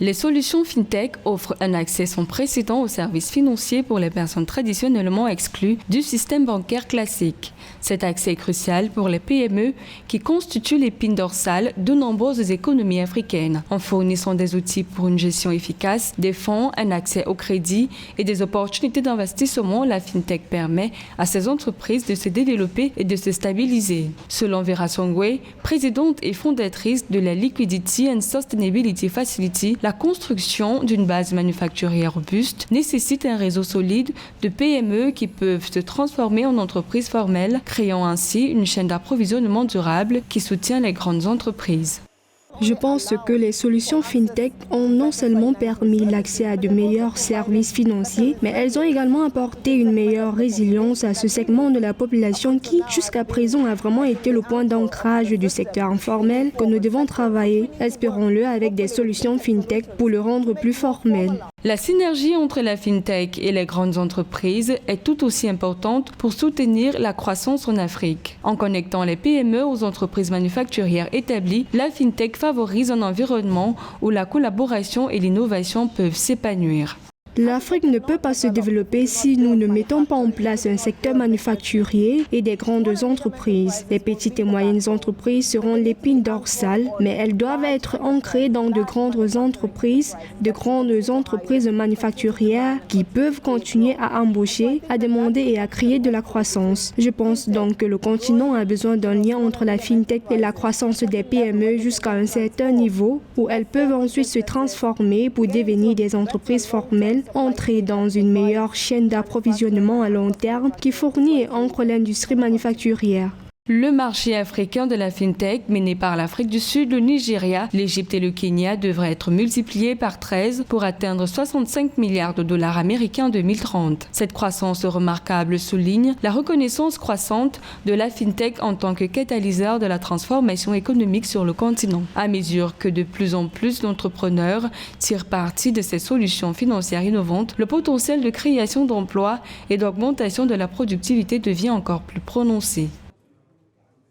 Les solutions FinTech offrent un accès sans précédent aux services financiers pour les personnes traditionnellement exclues du système bancaire classique. Cet accès est crucial pour les PME qui constituent l'épine dorsale de nombreuses économies africaines. En fournissant des outils pour une gestion efficace des fonds, un accès au crédit et des opportunités d'investissement, la FinTech permet à ces entreprises de se développer et de se stabiliser. Selon Vera Songwe, présidente et fondatrice de la Liquidity and Sustainability Facility, la construction d'une base manufacturière robuste nécessite un réseau solide de PME qui peuvent se transformer en entreprises formelles, créant ainsi une chaîne d'approvisionnement durable qui soutient les grandes entreprises. Je pense que les solutions FinTech ont non seulement permis l'accès à de meilleurs services financiers, mais elles ont également apporté une meilleure résilience à ce segment de la population qui, jusqu'à présent, a vraiment été le point d'ancrage du secteur informel que nous devons travailler, espérons-le, avec des solutions FinTech pour le rendre plus formel. La synergie entre la FinTech et les grandes entreprises est tout aussi importante pour soutenir la croissance en Afrique. En connectant les PME aux entreprises manufacturières établies, la FinTech favorise un environnement où la collaboration et l'innovation peuvent s'épanouir. L'Afrique ne peut pas se développer si nous ne mettons pas en place un secteur manufacturier et des grandes entreprises. Les petites et moyennes entreprises seront l'épine dorsale, mais elles doivent être ancrées dans de grandes entreprises manufacturières qui peuvent continuer à embaucher, à demander et à créer de la croissance. Je pense donc que le continent a besoin d'un lien entre la FinTech et la croissance des PME jusqu'à un certain niveau où elles peuvent ensuite se transformer pour devenir des entreprises formelles, entrer dans une meilleure chaîne d'approvisionnement à long terme qui fournit et ancre l'industrie manufacturière. Le marché africain de la FinTech, mené par l'Afrique du Sud, le Nigeria, l'Égypte et le Kenya, devrait être multiplié par 13 pour atteindre 65 milliards de dollars américains en 2030. Cette croissance remarquable souligne la reconnaissance croissante de la FinTech en tant que catalyseur de la transformation économique sur le continent. À mesure que de plus en plus d'entrepreneurs tirent parti de ces solutions financières innovantes, le potentiel de création d'emplois et d'augmentation de la productivité devient encore plus prononcé.